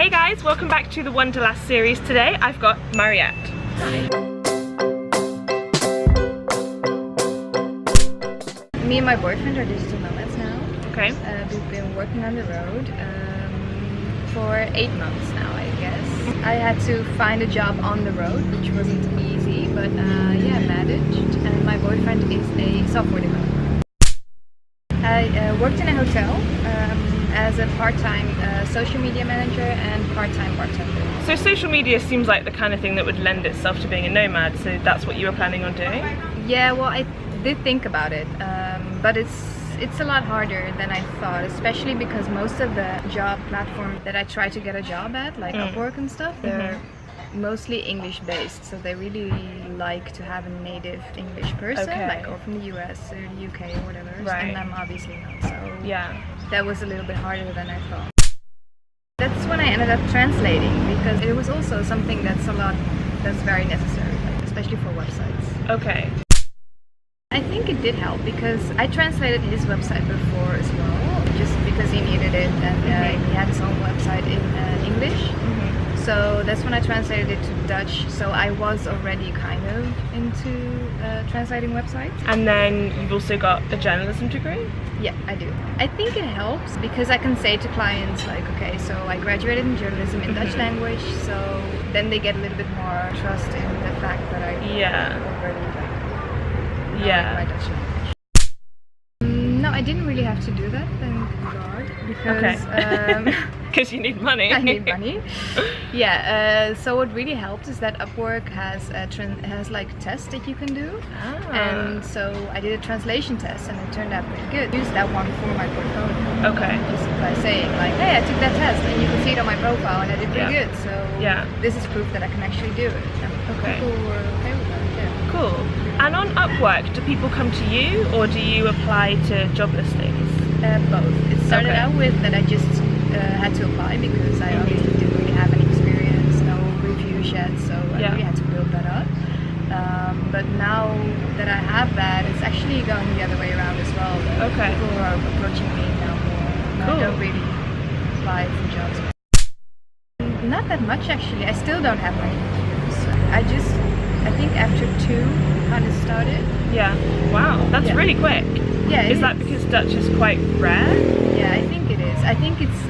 Hey guys, welcome back to the Wanderlass series. Today I've got Mariette. Me and my boyfriend are digital nomads now. Okay. We've been working on the road for 8 months now, I guess. I had to find a job on the road, which wasn't easy, but yeah, I managed. And my boyfriend is a software developer. I worked in a hotel as a part-time social media manager and part-time bartender. So social media seems like the kind of thing that would lend itself to being a nomad, so that's what you were planning on doing? Yeah, well, I did think about it, but it's a lot harder than I thought, especially because most of the job platforms that I try to get a job at, like Upwork and stuff, they're mostly English based, so they really like to have a native English person, like or from the US or the UK or whatever, and I'm obviously not, so yeah, that was a little bit harder than I thought. That's when I ended up translating, because it was also something that's very necessary, like, especially for websites. Okay. I think it did help because I translated his website before as well, just because he needed it, and he had his own website in English. So that's when I translated it to Dutch. So I was already kind of into translating websites. And then you've also got a journalism degree? Yeah, I do. I think it helps because I can say to clients like, okay, so I graduated in journalism in Dutch language, so then they get a little bit more trust in the fact that I already my Dutch language. No, I didn't really have to do that, thank God, because because you need money. I need money. Yeah. So what really helped is that Upwork has like tests that you can do, and so I did a translation test, and it turned out pretty good. I used that one for my portfolio. Okay. Just by saying like, hey, I took that test, and you can see it on my profile, and I did pretty good. So this is proof that I can actually do it. And people were okay with that. Yeah. Cool. And on Upwork, do people come to you, or do you apply to job listings? Both. It started out with that I just had to apply because I obviously didn't really have any experience, no reviews yet, so I really had to build that up. But now that I have that, it's actually going the other way around as well. People are approaching me now more. I don't really apply for jobs. Not that much actually. I still don't have many reviews. I think after 2 kind of started. Yeah. Wow, that's really quick. Yeah. Is that because Dutch is quite rare? Yeah, I think it is. I think it's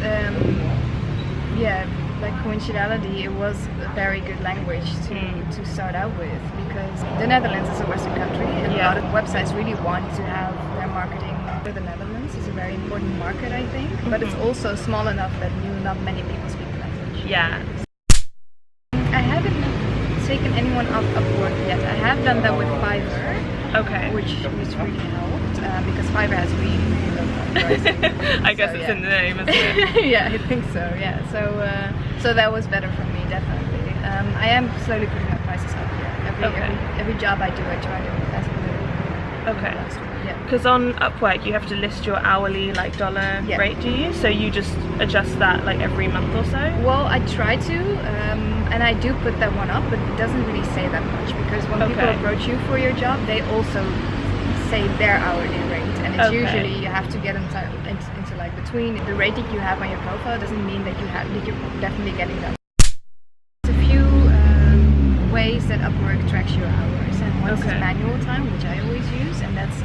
like coincidentally, it was a very good language to start out with, because the Netherlands is a Western country, and a lot of websites really want to have their marketing for the Netherlands. It's a very important market, I think, but it's also small enough that not many people speak the language. Yeah. I haven't taken anyone off Upwork yet. I have done that with Fiverr, which really helped, because Fiverr has really low pricing. I guess it's in the name, isn't it? Yeah, I think so. Yeah, so that was better for me, definitely. I am slowly putting my prices up. Yeah, every job I do, I try to ask a little. Because on Upwork you have to list your hourly dollar rate, do you? So you just adjust that like every month or so? Well, I try to, and I do put that one up, but it doesn't really say that much, because when people approach you for your job, they also say their hourly rate, and it's usually you have to get into like between the rate that you have on your profile doesn't mean that you're definitely getting that. There's a few ways that Upwork tracks your hours, and one is manual time, which I always use, and that's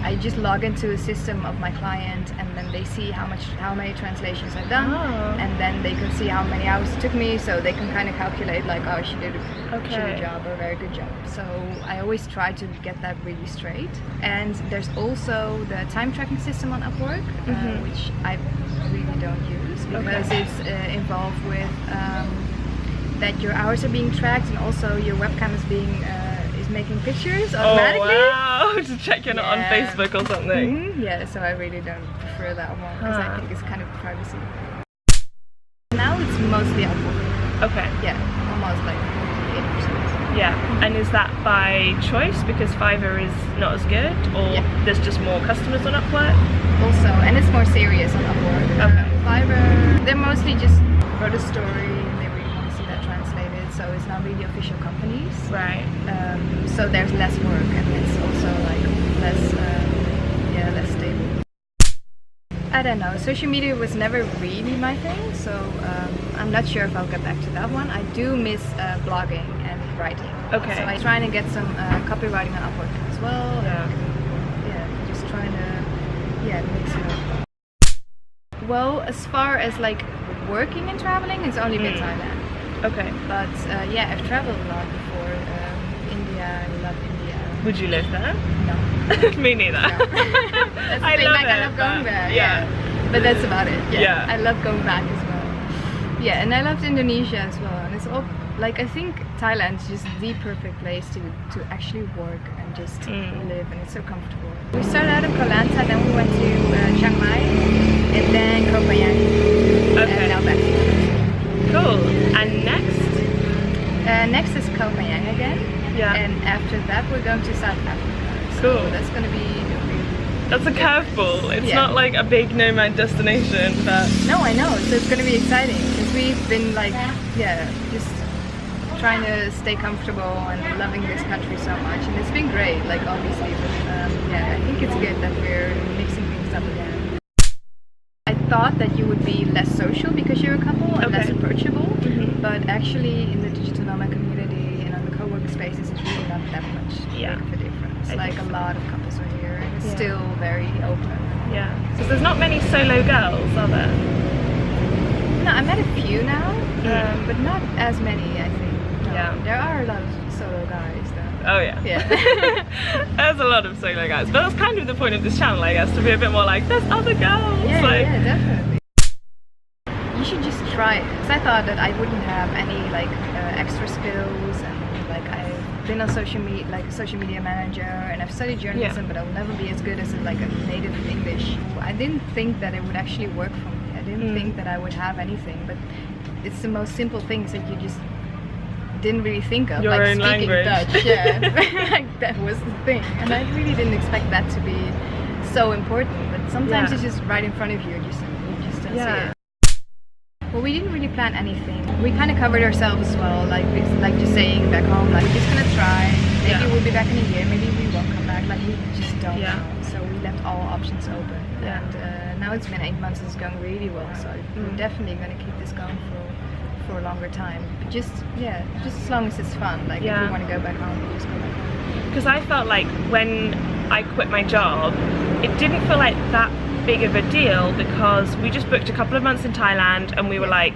I just log into a system of my client, and then they see how many translations I've done, and then they can see how many hours it took me, so they can kind of calculate like, oh, she did a shitty job or a very good job. So I always try to get that really straight. And there's also the time tracking system on Upwork, which I really don't use, because it's involved with that your hours are being tracked, and also your webcam is making pictures automatically. Oh wow! To check you're not on Facebook or something. Yeah, so I really don't prefer that one, because I think it's kind of privacy. Now it's mostly Upwork. Okay. Yeah, almost like 80%. Yeah, and is that by choice because Fiverr is not as good, or there's just more customers on Upwork? Also, and it's more serious on Upwork. Fiverr, they're mostly just wrote a story, so it's not really official companies. Right. So there's less work, and it's also like less stable. At don't know. Social media was never really my thing, so I'm not sure if I'll get back to that one. I do miss blogging and writing. Okay. So I'm trying to get some copywriting on Upwork as well. Yeah. Yeah, just trying to mix it up. Well, as far as like working and traveling, it's only been Thailand. Okay. But yeah, I've traveled a lot before. India, I love India. Would you live there? No. Me neither. No. That's the I thing, love like, it, I love going there. Yeah. But that's about it. Yeah. I love going back as well. Yeah, and I loved Indonesia as well. And it's all like, I think Thailand is just the perfect place to actually work and just live, and it's so comfortable. We started out in Koh Lanta, then we went to Chiang Mai, and then Koh Phangan, and now back here. Cool. And next? Next is Koh Phangan again. Yeah. And after that we're going to South Africa. So cool. That's going to be That's a curveball. It's not like a big nomad destination, but... No, I know. So it's going to be exciting because we've been like, just trying to stay comfortable and loving this country so much, and it's been great. Like obviously, but I think it's good that we're mixing things up again. I thought that you would be less social because you're a couple and less approachable, but actually in the Digital Nomad community and on the co-working spaces, it's really not that much of a difference. Like a lot of couples are here, and it's still very open. Yeah. So there's not many solo girls, are there? No, I met a few now, but not as many, I think. No. Yeah. There are a lot of solo guys though. Oh yeah. Yeah. There's a lot of solo guys, but that's kind of the point of this channel, I guess, to be a bit more like, there's other girls. Yeah, like... yeah, definitely. You should just try it, because I thought that I wouldn't have any like extra skills, and like I've been on social media, like a social media manager, and I've studied journalism, but I'll never be as good as like a native English. I didn't think that it would actually work for me. I didn't think that I would have anything, but it's the most simple things that you just didn't really think of, your like own speaking language. Dutch. Yeah, like that was the thing, and I really didn't expect that to be so important. But sometimes it's just right in front of you, and you just don't see it. Well, we didn't really plan anything. We kind of covered ourselves as well, like just saying back home, like we're just gonna try. Maybe we'll be back in a year. Maybe we won't come back. Like we just don't know. So we left all options open. And now it's been 8 months. It's going really well. So we're definitely gonna keep this going for a longer time. But just as long as it's fun. Like if we want to go back home, we just go back home. Because I felt like when I quit my job, it didn't feel like that big of a deal, because we just booked a couple of months in Thailand, and we were like,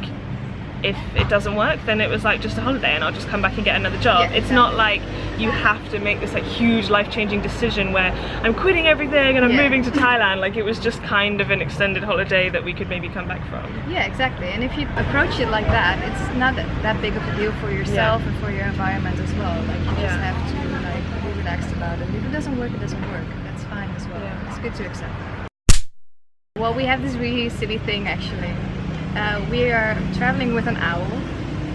if it doesn't work, then it was like just a holiday and I'll just come back and get another job. It's not like you have to make this like huge life-changing decision where I'm quitting everything and I'm moving to Thailand. Like it was just kind of an extended holiday that we could maybe come back from. Yeah, exactly. And if you approach it like that, it's not that big of a deal for yourself and for your environment as well. Like you just have to like be relaxed about it. If it doesn't work, it doesn't work. That's fine as well. It's good to accept that. Well, we have this really silly thing actually. We are traveling with an owl.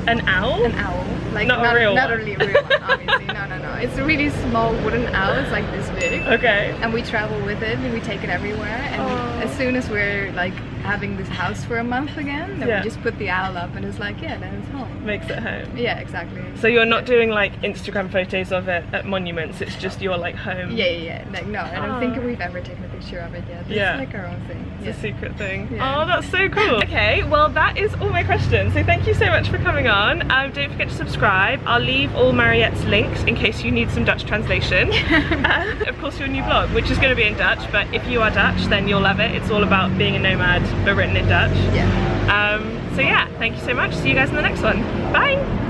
An owl? An owl. Like not a real one. Not a really real one, obviously. No. It's a really small wooden owl. It's like this big. Okay. And we travel with it, and we take it everywhere. And as soon as we're like having this house for a month again, then we just put the owl up, and it's like, then it's home. Makes it home. Yeah, exactly. So you're not doing like Instagram photos of it at monuments, it's just your like home. Yeah. Like no, I don't think we've ever taken a picture of it yet. It's like our own thing. It's a secret thing. Yeah. Oh, that's so cool. Okay, well that is all my questions. So thank you so much for coming on. Don't forget to subscribe. I'll leave all Mariette's links in case you need some Dutch translation. Of course your new blog, which is going to be in Dutch, but if you are Dutch then you'll love it. It's all about being a nomad but written in Dutch. Yeah. So yeah, thank you so much. See you guys in the next one. Bye!